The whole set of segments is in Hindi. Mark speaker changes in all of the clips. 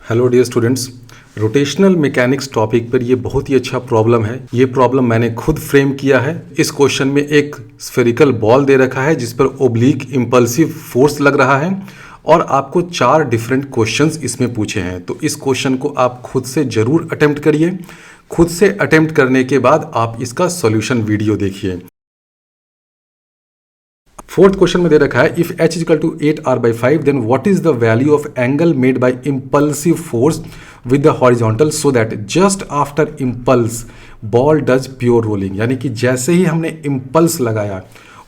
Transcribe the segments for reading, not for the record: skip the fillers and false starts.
Speaker 1: Hello dear students, rotational mechanics topic पर ये बहुत ही अच्छा प्रॉब्लम है। ये प्रॉब्लम मैंने खुद फ्रेम किया है। इस क्वेश्चन में एक स्फेरिकल बॉल दे रखा है जिस पर ओब्लिक इम्पल्सिव फोर्स लग रहा है और आपको 4 डिफरेंट क्वेश्चंस इसमें पूछे हैं। तो इस क्वेश्चन को आप खुद से ज़रूर अटेम्प्ट करिए। खुद से अटेम्प्ट करने के बाद आप इसका सॉल्यूशन वीडियो देखिए। फोर्थ क्वेश्चन में दे रखा है if h equal to 8r/5 then what is the value of angle made by impulsive force with the horizontal so that just after impulse ball does pure rolling. यानी कि जैसे ही हमने इंपल्स लगाया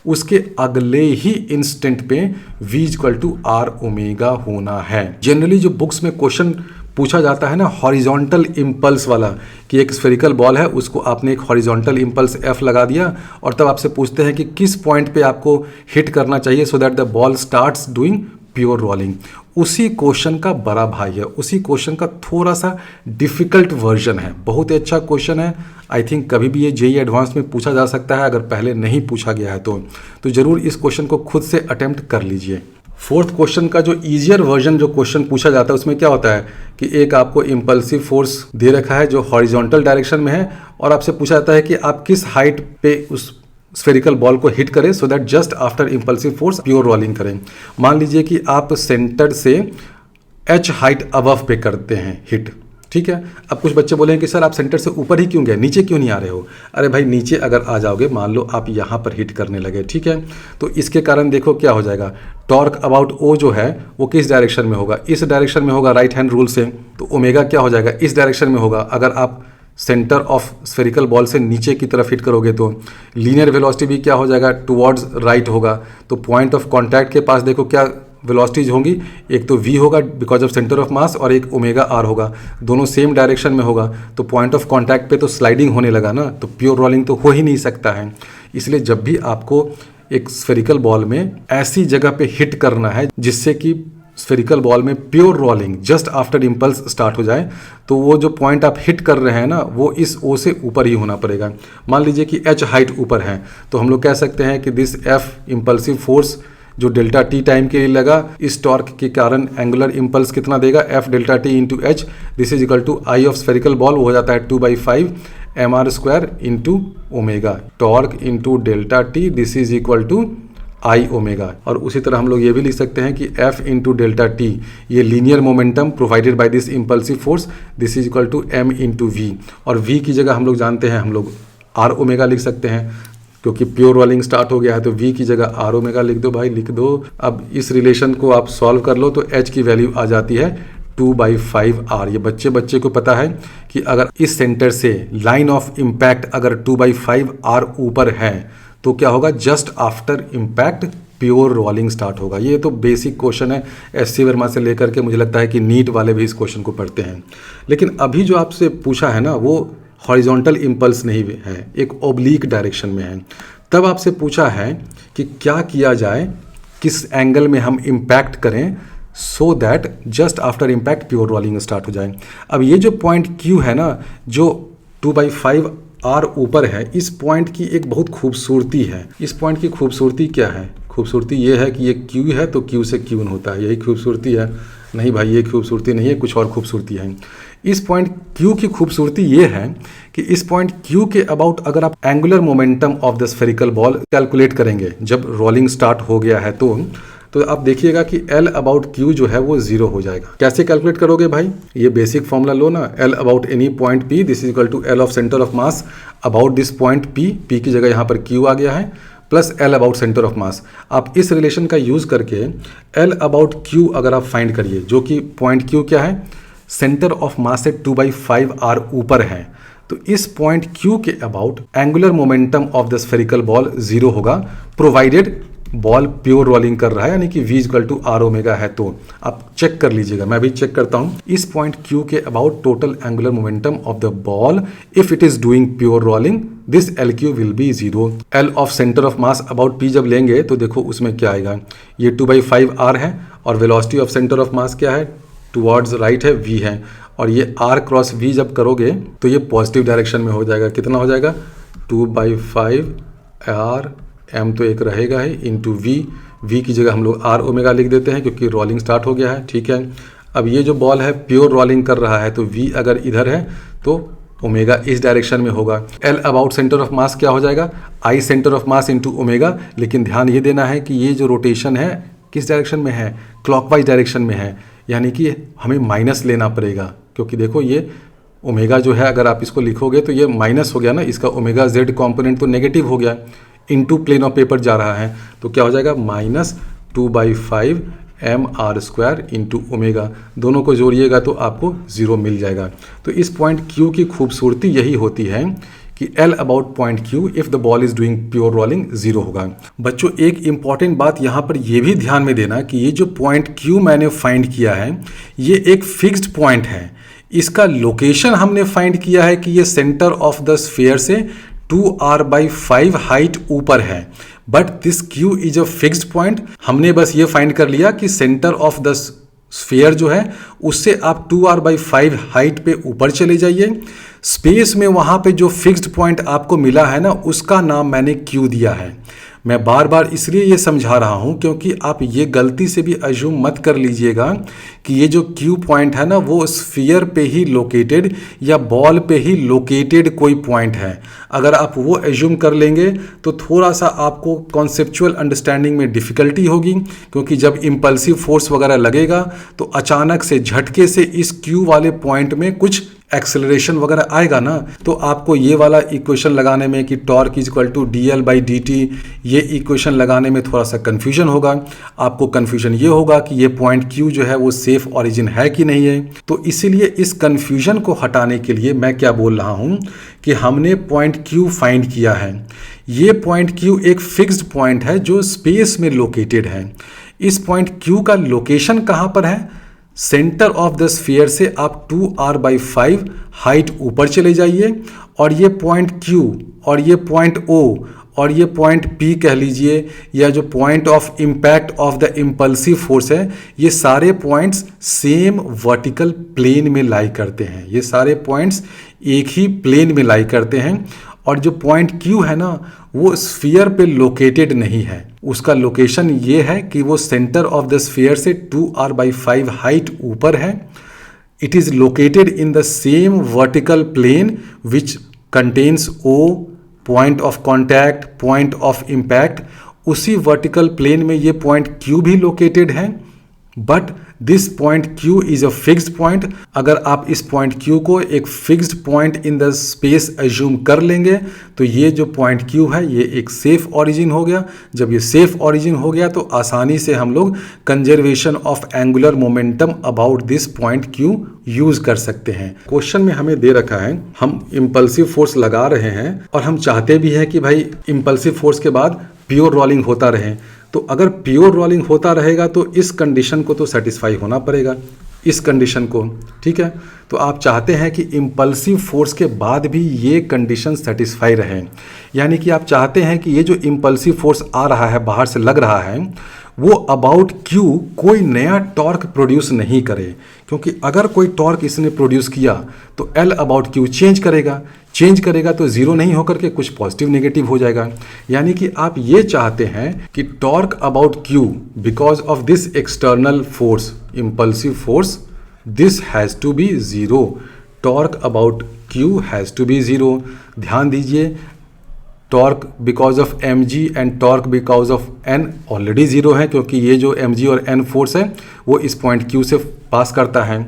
Speaker 1: उसके अगले ही इंस्टेंट पे v equal to r omega होना है। जनरली जो बुक्स में क्वेश्चन पूछा जाता है ना हॉरिजॉन्टल इम्पल्स वाला, कि एक स्फेरिकल बॉल है उसको आपने एक हॉरिजॉन्टल इम्पल्स F लगा दिया और तब आपसे पूछते हैं कि किस पॉइंट पे आपको हिट करना चाहिए so that the ball starts doing pure rolling. उसी क्वेश्चन का बड़ा भाई है, उसी क्वेश्चन का थोड़ा सा डिफिकल्ट वर्जन है। बहुत ही अच्छा क्वेश्चन है। आई थिंक कभी भी ये जेईई एडवांस में पूछा जा सकता है, अगर पहले नहीं पूछा गया है तो ज़रूर इस क्वेश्चन को खुद से अटेम्प्ट कर लीजिए। फोर्थ क्वेश्चन का जो ईजियर वर्जन जो क्वेश्चन पूछा जाता है उसमें क्या होता है कि एक आपको इम्पल्सिव फोर्स दे रखा है जो हॉरिजॉन्टल डायरेक्शन में है और आपसे पूछा जाता है कि आप किस हाइट पे उस स्फेरिकल बॉल को हिट करें सो that just after impulsive force pure rolling करें। मान लीजिए कि आप सेंटर से h हाइट अबव पे करते हैं हिट, ठीक है। अब कुछ बच्चे बोलेंगे कि सर आप सेंटर से ऊपर ही क्यों गए, नीचे क्यों नहीं आ रहे हो। अरे भाई नीचे अगर आ जाओगे, मान लो आप यहाँ पर हिट करने लगे, ठीक है, तो इसके कारण देखो क्या हो जाएगा। टॉर्क अबाउट ओ जो है वो किस डायरेक्शन में होगा, इस डायरेक्शन में होगा राइट हैंड रूल से। तो ओमेगा क्या हो जाएगा, इस डायरेक्शन में होगा। अगर आप सेंटर ऑफ स्फेरिकल बॉल से नीचे की तरफ हिट करोगे तो लीनियर वेलोसिटी भी क्या हो जाएगा, टुवर्ड्स राइट होगा। तो पॉइंट ऑफ कॉन्टैक्ट के पास देखो क्या वेलोसिटीज होंगी, एक तो v होगा बिकॉज ऑफ सेंटर ऑफ मास और एक ओमेगा r होगा, दोनों सेम डायरेक्शन में होगा। तो पॉइंट ऑफ कांटेक्ट पे तो स्लाइडिंग होने लगा ना, तो प्योर रोलिंग तो हो ही नहीं सकता है। इसलिए जब भी आपको एक स्फेरिकल बॉल में ऐसी जगह पे हिट करना है जिससे कि स्फेरिकल बॉल में pure rolling just after impulse start हो जाए, तो वो जो पॉइंट आप हिट कर रहे हैं ना वो इस ओ से ऊपर ही होना पड़ेगा। मान लीजिए कि h हाइट ऊपर है तो हम लोग कह सकते हैं कि दिस F इम्पल्सिव फोर्स जो डेल्टा टी टाइम के लिए लगा, इस टॉर्क के कारण एंगुलर इंपल्स कितना देगा, F delta t into h. This is equal to I of spherical ball, वो हो जाता है 2/5 mr² into omega. Torque into delta t, this is equal to I omega. और उसी तरह हम लोग ये भी लिख सकते हैं कि F इंटू डेल्टा टी ये linear momentum provided by this impulsive force, this is equal to m into v. और v की जगह हम लोग जानते हैं हम लोग r ओमेगा लिख सकते हैं क्योंकि प्योर रोलिंग स्टार्ट हो गया है। तो v की जगह r ओमेगा लिख दो भाई, लिख दो। अब इस रिलेशन को आप सॉल्व कर लो तो h की वैल्यू आ जाती है 2/5r। ये बच्चे को पता है कि अगर इस सेंटर से लाइन ऑफ इम्पैक्ट अगर 2/5r ऊपर है तो क्या होगा, just after impact pure rolling start होगा। ये तो बेसिक क्वेश्चन है, SC वर्मा से लेकर के मुझे लगता है कि नीट वाले भी इस क्वेश्चन को पढ़ते हैं। लेकिन अभी जो आपसे पूछा है ना वो हॉरिजॉन्टल इम्पल्स नहीं है, एक ओब्लिक डायरेक्शन में है। तब आपसे पूछा है कि क्या किया जाए, किस एंगल में हम इम्पैक्ट करें सो that just after impact pure rolling start हो जाए। अब ये जो पॉइंट Q है ना जो 2/5r ऊपर है, इस पॉइंट की एक बहुत खूबसूरती है। इस पॉइंट की खूबसूरती क्या है, खूबसूरती ये है कि ये Q है तो Q से Q होता है, यही खूबसूरती है। नहीं भाई ये खूबसूरती नहीं है, कुछ और खूबसूरती है। इस पॉइंट Q की खूबसूरती ये है कि इस पॉइंट Q के अबाउट अगर आप angular momentum of the spherical ball calculate करेंगे जब रोलिंग स्टार्ट हो गया है तो आप देखिएगा कि L अबाउट Q जो है वो 0 हो जाएगा। कैसे कैलकुलेट करोगे भाई, ये बेसिक फॉर्मूला लो ना, L about any point P this is equal to L of centre of mass about this point P की जगह यहाँ पर Q आ गया है, plus L about centre of mass. आप इस रिलेशन का यूज़ करके L अबाउट Q अगर आप फाइंड करिए, जो कि पॉइंट Q क्या है, सेंटर ऑफ मास से 2/5r ऊपर है, तो इस पॉइंट Q के about angular momentum of the spherical ball 0 होगा प्रोवाइडेड बॉल प्योर रोलिंग कर रहा है, यानी कि v equal to r omega है। तो आप चेक कर लीजिएगा, मैं भी चेक करता हूं। इस पॉइंट Q के about total angular momentum of the ball if it is doing pure rolling this LQ will be 0। L of centre of mass about P जब लेंगे तो देखो उसमें क्या आएगा, ये 2/5r है और वेलोसिटी ऑफ सेंटर ऑफ मास क्या है, टुवर्ड्स राइट है, v है। और ये r क्रॉस v जब करोगे तो ये पॉजिटिव डायरेक्शन में हो जाएगा। कितना हो जाएगा, 2/5r, m तो एक रहेगा ही, इंटू v की जगह हम लोग r ओमेगा लिख देते हैं क्योंकि रोलिंग स्टार्ट हो गया है, ठीक है। अब ये जो बॉल है प्योर रोलिंग कर रहा है, तो v अगर इधर है तो ओमेगा इस डायरेक्शन में होगा। L अबाउट सेंटर ऑफ मास क्या हो जाएगा, I centre of mass into omega. लेकिन ध्यान ये देना है कि ये जो रोटेशन है किस डायरेक्शन में है, क्लॉकवाइज डायरेक्शन में है, यानी कि हमें माइनस लेना पड़ेगा, क्योंकि देखो ये ओमेगा जो है अगर आप इसको लिखोगे तो ये माइनस हो गया ना, इसका ओमेगा z कॉम्पोनेंट तो नेगेटिव हो गया, इनटू प्लेन ऑफ पेपर जा रहा है, तो क्या हो जाएगा -2/5 mr² इंटू ओमेगा। दोनों को जोड़िएगा तो आपको 0 मिल जाएगा। तो इस पॉइंट Q की खूबसूरती यही होती है कि L about point Q if the ball is doing pure rolling 0 होगा। बच्चों एक इंपॉर्टेंट बात यहाँ पर ये भी ध्यान में देना कि ये जो पॉइंट Q मैंने फाइंड किया है ये एक फिक्स्ड पॉइंट है। इसका लोकेशन हमने फाइंड किया है कि ये सेंटर ऑफ द स्फीयर से 2r/5 हाइट ऊपर है, but this Q is a fixed point. हमने बस ये फाइंड कर लिया कि सेंटर ऑफ द स्फीयर जो है उससे आप 2r/5 हाइट पे ऊपर चले जाइए। स्पेस में वहाँ पे जो फिक्स्ड पॉइंट आपको मिला है ना उसका नाम मैंने Q दिया है। मैं बार बार इसलिए ये समझा रहा हूँ क्योंकि आप ये गलती से भी अज्यूम मत कर लीजिएगा कि ये जो Q पॉइंट है ना वो स्फीयर पे ही लोकेटेड या बॉल पे ही लोकेटेड कोई पॉइंट है। अगर आप वो अज्यूम कर लेंगे तो थोड़ा सा आपको कॉन्सेप्चुअल अंडरस्टैंडिंग में डिफ़िकल्टी होगी, क्योंकि जब इम्पल्सिव फोर्स वगैरह लगेगा तो अचानक से झटके से इस Q वाले पॉइंट में कुछ एक्सेलरेशन वगैरह आएगा ना, तो आपको ये वाला इक्वेशन लगाने में कि torque is equal to dl/dt ये इक्वेशन लगाने में थोड़ा सा कन्फ्यूजन होगा। आपको कन्फ्यूजन ये होगा कि ये पॉइंट Q जो है वो सेफ ऑरिजिन है कि नहीं है। तो इसीलिए इस कन्फ्यूजन को हटाने के लिए मैं क्या बोल रहा हूँ कि हमने पॉइंट Q फाइंड किया है। ये पॉइंट Q एक फिक्स्ड पॉइंट है जो स्पेस में लोकेटेड है। इस पॉइंट Q का लोकेशन कहाँ पर है, सेंटर ऑफ द स्फीयर से आप 2r/5 हाइट ऊपर चले जाइए और ये पॉइंट Q और ये पॉइंट O और ये पॉइंट P कह लीजिए, या जो point of impact of the impulsive force है, ये सारे पॉइंट्स सेम वर्टिकल प्लेन में लाई करते हैं। ये सारे पॉइंट्स एक ही प्लेन में लाई करते हैं। और जो पॉइंट Q है ना वो स्फीयर पे लोकेटेड नहीं है। उसका लोकेशन ये है कि वो सेंटर ऑफ द स्फीयर से 2r/5 हाइट ऊपर है। It is located in the same vertical plane which contains O, point of contact, point of impact. उसी वर्टिकल प्लेन में ये पॉइंट Q भी लोकेटेड है, but this point Q is a fixed point. अगर आप इस पॉइंट Q को एक fixed point in the space assume कर लेंगे तो ये जो पॉइंट Q है ये एक सेफ ऑरिजिन हो गया। जब ये सेफ ऑरिजिन हो गया तो आसानी से हम लोग conservation of angular momentum about this point Q use कर सकते हैं। क्वेश्चन में हमें दे रखा है हम इम्पल्सिव फोर्स लगा रहे हैं और हम चाहते भी हैं कि भाई इम्पल्सिव फोर्स के बाद प्योर रोलिंग होता रहे। तो अगर प्योर रोलिंग होता रहेगा तो इस कंडीशन को तो सेटिस्फाई होना पड़ेगा, इस कंडीशन को, ठीक है। तो आप चाहते हैं कि इम्पल्सिव फोर्स के बाद भी ये कंडीशन सेटिस्फाई रहे, यानी कि आप चाहते हैं कि ये जो इम्पल्सिव फोर्स आ रहा है, बाहर से लग रहा है, वो अबाउट Q कोई नया टॉर्क प्रोड्यूस नहीं करे, क्योंकि अगर कोई टॉर्क इसने प्रोड्यूस किया तो L अबाउट Q चेंज करेगा तो जीरो नहीं होकर के कुछ पॉजिटिव नेगेटिव हो जाएगा। यानी कि आप ये चाहते हैं कि torque about Q because of this external force, impulsive force, this has to be zero. Torque about Q has to be zero. ध्यान दीजिए, torque because of mg and torque because of n already zero है, क्योंकि ये जो mg और n फोर्स है वो इस पॉइंट Q से पास करता है।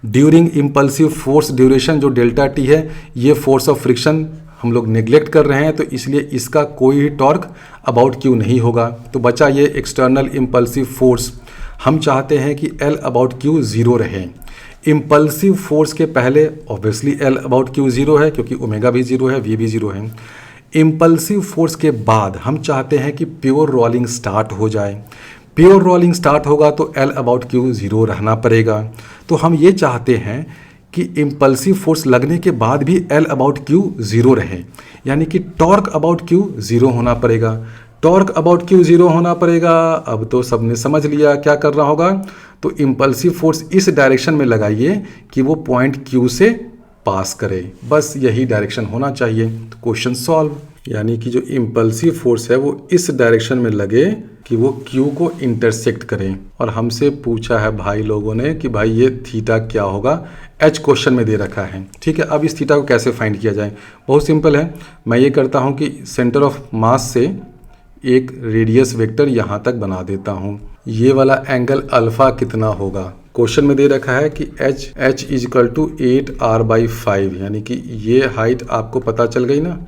Speaker 1: ड्यूरिंग इम्पल्सिव फोर्स ड्यूरेशन जो डेल्टा t है, ये फोर्स ऑफ फ्रिक्शन हम लोग नेग्लेक्ट कर रहे हैं, तो इसलिए इसका कोई भी टॉर्क अबाउट Q नहीं होगा। तो बचा ये एक्सटर्नल इम्पल्सिव फोर्स। हम चाहते हैं कि L अबाउट Q ज़ीरो रहे। इम्पल्सिव फोर्स के पहले obviously L about Q zero है, क्योंकि ओमेगा भी ज़ीरो है, V भी ज़ीरो है। इम्पल्सिव फोर्स के बाद हम चाहते हैं कि प्योर रोलिंग स्टार्ट हो जाए। प्योर रोलिंग स्टार्ट होगा तो L अबाउट Q ज़ीरो रहना पड़ेगा। तो हम ये चाहते हैं कि इम्पल्सिव फोर्स लगने के बाद भी L अबाउट Q ज़ीरो रहे, यानी कि टॉर्क अबाउट Q ज़ीरो होना पड़ेगा। टॉर्क अबाउट Q ज़ीरो होना पड़ेगा। अब तो सबने समझ लिया क्या करना होगा। तो इम्पल्सिव फोर्स इस डायरेक्शन में लगाइए कि वो पॉइंट Q से पास करे, बस यही डायरेक्शन होना चाहिए। तो क्वेश्चन सॉल्व। यानी कि जो इम्पल्सिव फोर्स है वो इस डायरेक्शन में लगे कि वो क्यू को इंटरसेक्ट करें। और हमसे पूछा है भाई लोगों ने कि भाई ये थीटा क्या होगा, एच क्वेश्चन में दे रखा है। ठीक है, अब इस थीटा को कैसे फाइंड किया जाए? बहुत सिंपल है, मैं ये करता हूँ कि सेंटर ऑफ मास से एक रेडियस वेक्टर यहाँ तक बना देता हूँ। ये वाला एंगल अल्फा कितना होगा? क्वेश्चन में दे रखा है कि h इजकल टू 8r/5, यानी कि ये हाइट आपको पता चल गई ना,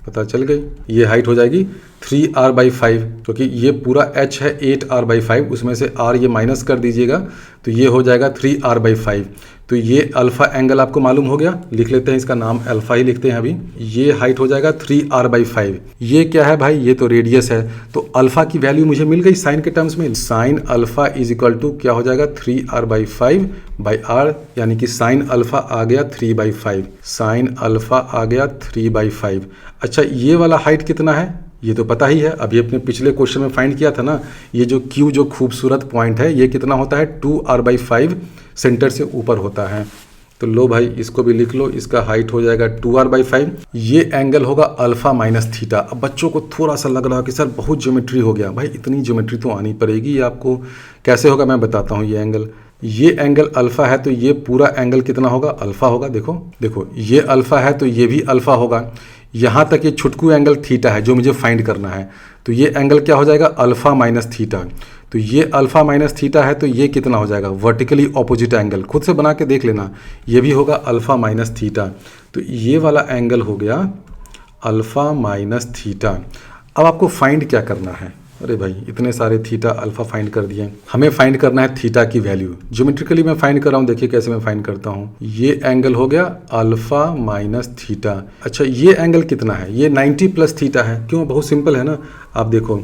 Speaker 1: पता चल गई। ये हाइट हो जाएगी 3r/5, क्योंकि ये पूरा h है 8r/5, उसमें से r ये माइनस कर दीजिएगा तो ये हो जाएगा 3r/5। तो ये अल्फा एंगल आपको मालूम हो गया, लिख लेते हैं, इसका नाम अल्फा ही लिखते हैं अभी। ये हाइट हो जाएगा 3r/5। ये क्या है भाई? ये तो रेडियस है। तो अल्फा की वैल्यू मुझे मिल गई साइन के टर्म्स में। Sine alpha is equal to क्या हो जाएगा? 3r/5/r, यानी कि साइन अल्फा आ गया 3/5। साइन अल्फा आ गया 3/5। अच्छा, ये वाला हाइट कितना है? ये तो पता ही है, अभी अपने पिछले क्वेश्चन में फाइंड किया था ना। ये जो Q जो खूबसूरत पॉइंट है ये कितना होता है? 2r/5 सेंटर से ऊपर होता है। तो लो भाई इसको भी लिख लो, इसका हाइट हो जाएगा 2r/5। ये एंगल होगा अल्फा माइनस थीटा। अब बच्चों को थोड़ा सा लग रहा है कि सर बहुत ज्योमेट्री हो गया। भाई इतनी ज्योमेट्री तो आनी पड़ेगी आपको। कैसे होगा मैं बताता हूँ। ये एंगल अल्फा है तो ये पूरा एंगल कितना होगा? अल्फा होगा। देखो ये अल्फा है तो ये भी अल्फा होगा। यहाँ तक ये छुटकू एंगल थीटा है जो मुझे फाइंड करना है। तो ये एंगल क्या हो जाएगा? Alpha minus theta. तो ये अल्फा माइनस थीटा है तो ये कितना हो जाएगा? वर्टिकली ऑपोजिट एंगल, खुद से बना के देख लेना। ये भी होगा अल्फा माइनस थीटा। तो ये वाला एंगल हो गया अल्फा माइनस थीटा। अब आपको फाइंड क्या करना है? अरे भाई इतने सारे थीटा अल्फा फाइंड कर दिए, हमें फाइंड करना है थीटा की वैल्यू। ज्योमेट्रिकली मैं फाइंड कर रहा हूँ, देखिए कैसे मैं फाइंड करता हूँ। ये एंगल हो गया अल्फा माइनस थीटा। अच्छा, ये एंगल कितना है? ये 90 प्लस थीटा है। क्यों? बहुत सिंपल है ना। आप देखो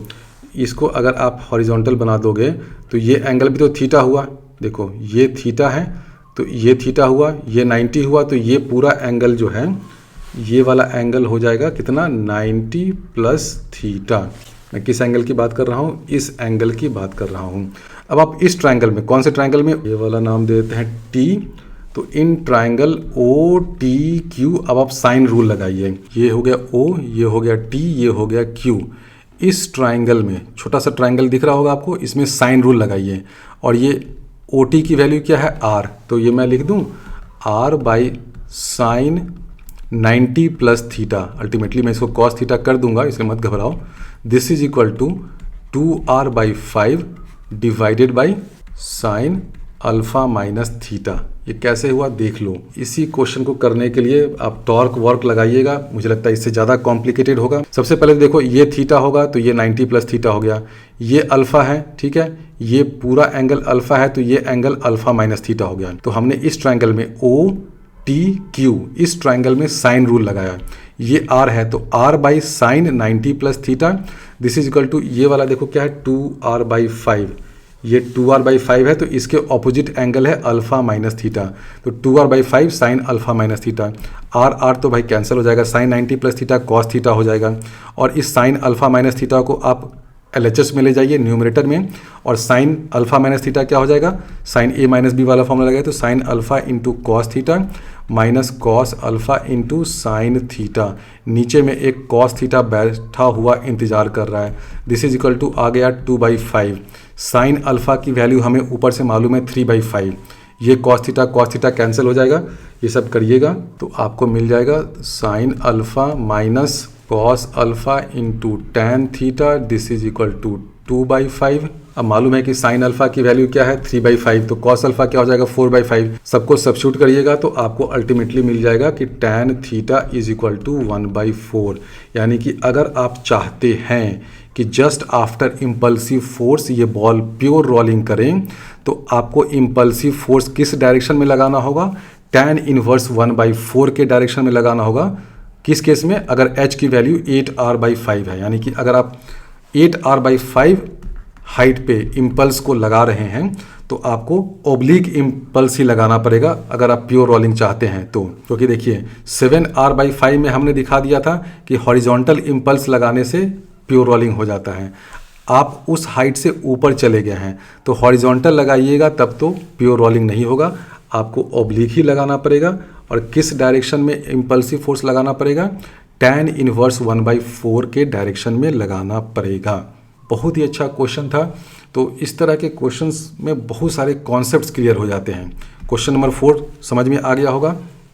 Speaker 1: इसको अगर आप हॉरिजॉन्टल बना दोगे तो ये एंगल भी तो थीटा हुआ। देखो ये थीटा है तो ये थीटा हुआ, ये 90 हुआ, तो ये पूरा एंगल जो है ये वाला एंगल हो जाएगा कितना? 90 प्लस थीटा। मैं किस एंगल की बात कर रहा हूँ? इस एंगल की बात कर रहा हूँ। अब आप इस ट्रायंगल में, कौन से ट्रायंगल में? ये वाला नाम दे देते हैं टी। तो in triangle O T Q अब आप साइन रूल लगाइए। ये हो गया ओ, ये हो गया टी, ये हो गया क्यू। इस ट्रायंगल में छोटा सा ट्रायंगल दिख रहा होगा आपको, इसमें साइन रूल लगाइए। और ये ओ टी की वैल्यू क्या है? आर। तो ये मैं लिख दूँ r by sine 90 plus theta. Ultimately मैं इसको कॉस थीटा कर दूंगा, इसे मत घबराओ। This is equal to 2r/5 divided by sine alpha minus theta. ये कैसे हुआ देख लो। इसी क्वेश्चन को करने के लिए आप टॉर्क वर्क लगाइएगा, मुझे लगता है इससे ज़्यादा कॉम्प्लिकेटेड होगा। सबसे पहले देखो ये थीटा होगा तो ये 90 प्लस थीटा हो गया। ये अल्फा है, ठीक है, ये पूरा एंगल अल्फा है तो ये एंगल अल्फा माइनस थीटा हो गया। तो हमने इस ट्रायंगल में ओ टी क्यू, इस ट्रायंगल में साइन रूल लगाया। ये आर है तो r by sine 90 plus theta. This is equal to ये वाला देखो क्या है? 2r/5। ये 2r/5 है तो इसके ऑपोजिट एंगल है अल्फा माइनस थीटा। तो 2r/5 sine alpha minus theta. R तो भाई कैंसिल हो जाएगा, sine 90 plus theta cos theta हो जाएगा। और इस साइन अल्फा माइनस थीटा को आप LHS में ले जाइए न्यूमरेटर में, और साइन अल्फा माइनस थीटा क्या हो जाएगा? साइन ए माइनस बी वाला फॉर्मूला लगाए तो sine alpha into cos theta minus cos alpha into sine theta. नीचे में एक कॉस थीटा बैठा हुआ इंतजार कर रहा है। दिस इज इक्वल टू आ गया 2/5। साइन अल्फा की वैल्यू हमें ऊपर से मालूम है 3/5। ये कॉस थीटा कैंसिल हो जाएगा। ये सब करिएगा तो आपको मिल जाएगा sine alpha minus cos alpha into tan theta. This is equal to 2/5। अब मालूम है कि साइन अल्फा की वैल्यू क्या है? 3/5। तो कॉस अल्फा क्या हो जाएगा? 4/5। सबको सब्स्टिट्यूट करिएगा तो आपको अल्टीमेटली मिल जाएगा कि tan theta is equal to 1/4। यानी कि अगर आप चाहते हैं कि जस्ट आफ्टर इम्पल्सिव फोर्स ये बॉल प्योर रोलिंग करें तो आपको इम्पल्सिव फोर्स किस डायरेक्शन में लगाना होगा? टैन इनवर्स 1/4 के डायरेक्शन में लगाना होगा। किस केस में? अगर h की वैल्यू 8r/5 है, यानी कि अगर आप 8r/5 हाइट पे इम्पल्स को लगा रहे हैं तो आपको ओब्लिक इम्पल्स ही लगाना पड़ेगा अगर आप प्योर रोलिंग चाहते हैं तो। क्योंकि देखिए 7r/5 में हमने दिखा दिया था कि हॉरिजॉन्टल इम्पल्स लगाने से प्योर रोलिंग हो जाता है। आप उस हाइट से ऊपर चले गए हैं तो हॉरिजॉन्टल लगाइएगा तब तो प्योर रोलिंग नहीं होगा, आपको ओब्लिक ही लगाना पड़ेगा। और किस डायरेक्शन में इम्पल्सिव फोर्स लगाना पड़ेगा? tan इनवर्स 1/4 के डायरेक्शन में लगाना पड़ेगा। बहुत ही अच्छा क्वेश्चन था। तो इस तरह के क्वेश्चंस में बहुत सारे कॉन्सेप्ट्स क्लियर हो जाते हैं। क्वेश्चन नंबर 4 समझ में आ गया होगा।